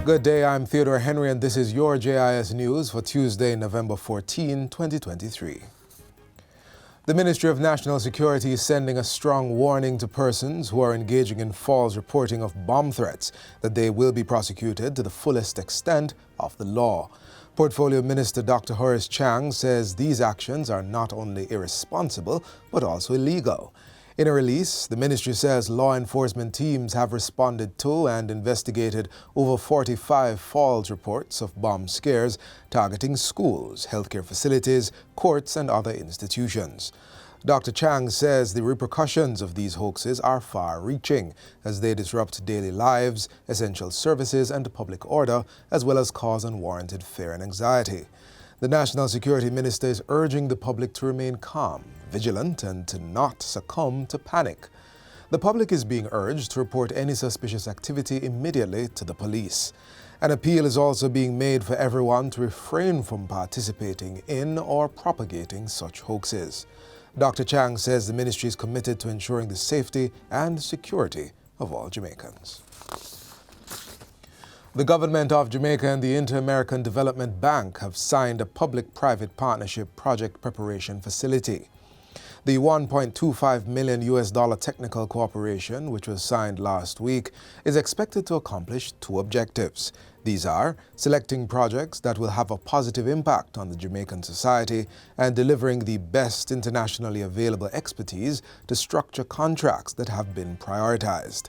Good day, I'm Theodore Henry and this is your JIS News for Tuesday, November 14, 2023. The Ministry of National Security is sending a strong warning to persons who are engaging in false reporting of bomb threats that they will be prosecuted to the fullest extent of the law. Portfolio Minister Dr. Horace Chang says these actions are not only irresponsible but also illegal. In a release, the ministry says law enforcement teams have responded to and investigated over 45 false reports of bomb scares targeting schools, healthcare facilities, courts, and other institutions. Dr. Chang says the repercussions of these hoaxes are far-reaching as they disrupt daily lives, essential services, and public order, as well as cause unwarranted fear and anxiety. The National Security Minister is urging the public to remain calm, vigilant, and to not succumb to panic. The public is being urged to report any suspicious activity immediately to the police. An appeal is also being made for everyone to refrain from participating in or propagating such hoaxes. Dr. Chang says the ministry is committed to ensuring the safety and security of all Jamaicans. The government of Jamaica and the Inter-American Development Bank have signed a public-private partnership project preparation facility. The $1.25 million technical cooperation, which was signed last week, is expected to accomplish two objectives. These are selecting projects that will have a positive impact on the Jamaican society and delivering the best internationally available expertise to structure contracts that have been prioritized.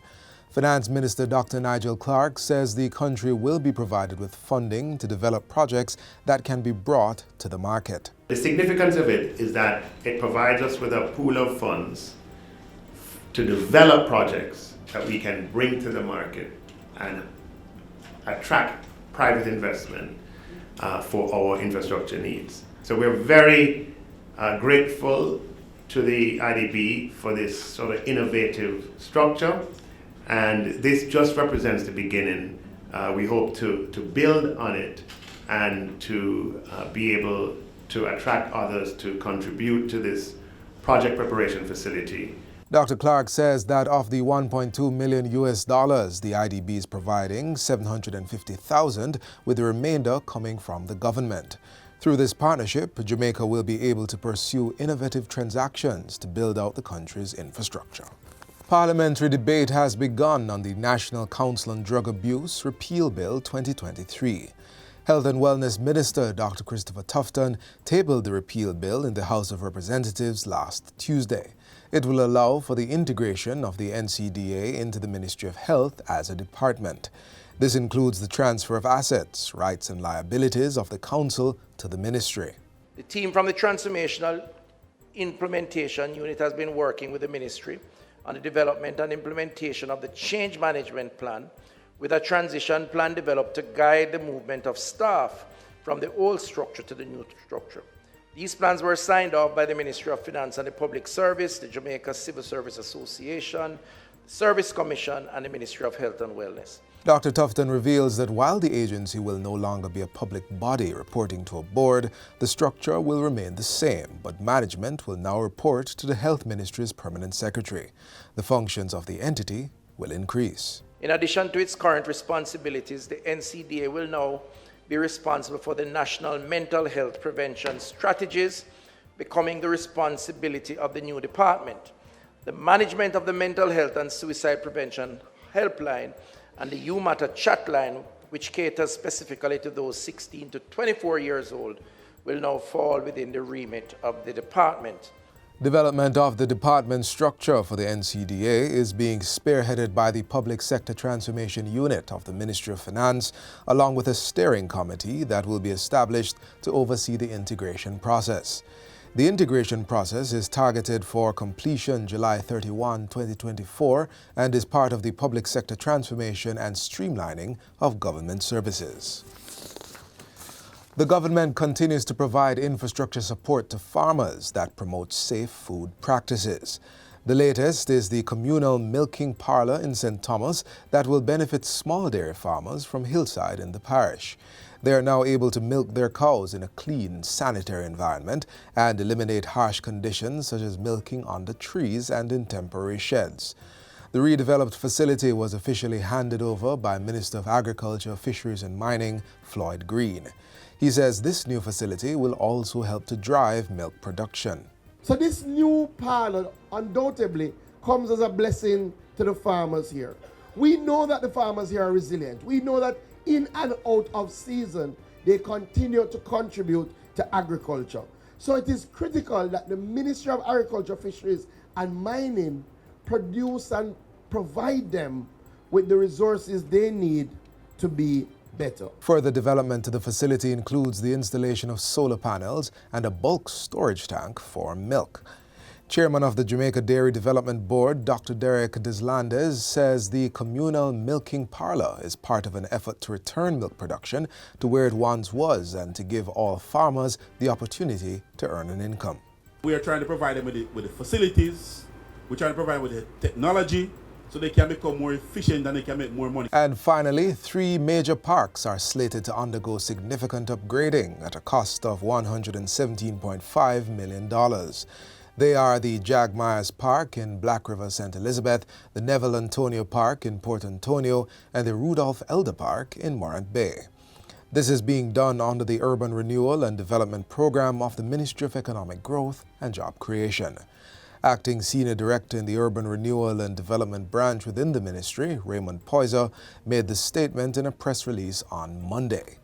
Finance Minister Dr. Nigel Clark says the country will be provided with funding to develop projects that can be brought to the market. The significance of it is that it provides us with a pool of funds to develop projects that we can bring to the market and attract private investment for our infrastructure needs. So we're very grateful to the IDB for this sort of innovative structure. And this just represents the beginning. We hope to build on it and to be able to attract others to contribute to this project preparation facility. Dr. Clark says that of the $1.2 million the IDB is providing, $750,000, with the remainder coming from the government. Through this partnership, Jamaica will be able to pursue innovative transactions to build out the country's infrastructure. Parliamentary debate has begun on the National Council on Drug Abuse Repeal Bill 2023. Health and Wellness Minister Dr. Christopher Tufton tabled the repeal bill in the House of Representatives last Tuesday. It will allow for the integration of the NCDA into the Ministry of Health as a department. This includes the transfer of assets, rights and liabilities of the Council to the Ministry. The team from the Transformational Implementation Unit has been working with the Ministry on the development and implementation of the Change Management Plan, with a transition plan developed to guide the movement of staff from the old structure to the new structure. These plans were signed off by the Ministry of Finance and the Public Service, the Jamaica Civil Service Association, the Service Commission, and the Ministry of Health and Wellness. Dr. Tufton reveals that while the agency will no longer be a public body reporting to a board, the structure will remain the same, but management will now report to the Health Ministry's permanent secretary. The functions of the entity will increase. In addition to its current responsibilities, the NCDA will now be responsible for the national mental health prevention strategies, becoming the responsibility of the new department. The management of the mental health and suicide prevention helpline and the U-Matter chat line, which caters specifically to those 16 to 24 years old, will now fall within the remit of the department. Development of the department structure for the NCDA is being spearheaded by the Public Sector Transformation Unit of the Ministry of Finance, along with a steering committee that will be established to oversee the integration process. The integration process is targeted for completion July 31, 2024, and is part of the public sector transformation and streamlining of government services. The government continues to provide infrastructure support to farmers that promotes safe food practices. The latest is the communal milking parlor in St. Thomas that will benefit small dairy farmers from Hillside in the parish. They are now able to milk their cows in a clean, sanitary environment and eliminate harsh conditions such as milking under trees and in temporary sheds. The redeveloped facility was officially handed over by Minister of Agriculture, Fisheries and Mining, Floyd Green. He says this new facility will also help to drive milk production. So this new parlor undoubtedly comes as a blessing to the farmers here. We know that the farmers here are resilient. We know that in and out of season, they continue to contribute to agriculture. So it is critical that the Ministry of Agriculture, Fisheries and Mining produce and provide them with the resources they need to be better. Further development to the facility includes the installation of solar panels and a bulk storage tank for milk. Chairman of the Jamaica Dairy Development Board, Dr. Derek Deslandes, says the communal milking parlor is part of an effort to return milk production to where it once was and to give all farmers the opportunity to earn an income. We are trying to provide them with the facilities, we're trying to provide them with the technology so they can become more efficient and they can make more money. And finally, 3 major parks are slated to undergo significant upgrading at a cost of $117.5 million. They are the Jagmires Park in Black River, St. Elizabeth, the Neville Antonio Park in Port Antonio, and the Rudolph Elder Park in Morant Bay. This is being done under the Urban Renewal and Development Program of the Ministry of Economic Growth and Job Creation. Acting Senior Director in the Urban Renewal and Development Branch within the ministry, Raymond Poyser, made the statement in a press release on Monday.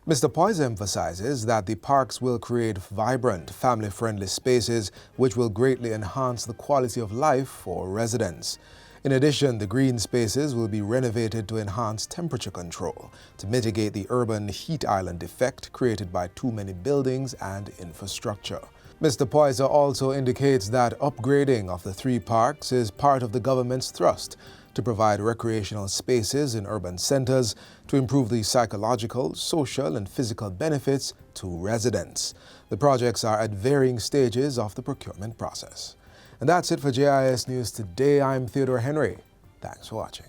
Mr. Poyser emphasizes that the parks will create vibrant, family-friendly spaces which will greatly enhance the quality of life for residents. In addition, the green spaces will be renovated to enhance temperature control to mitigate the urban heat island effect created by too many buildings and infrastructure. Mr. Poyser also indicates that upgrading of the 3 parks is part of the government's thrust to provide recreational spaces in urban centers to improve the psychological, social, and physical benefits to residents. The projects are at varying stages of the procurement process. And that's it for JIS News today. I'm Theodore Henry. Thanks for watching.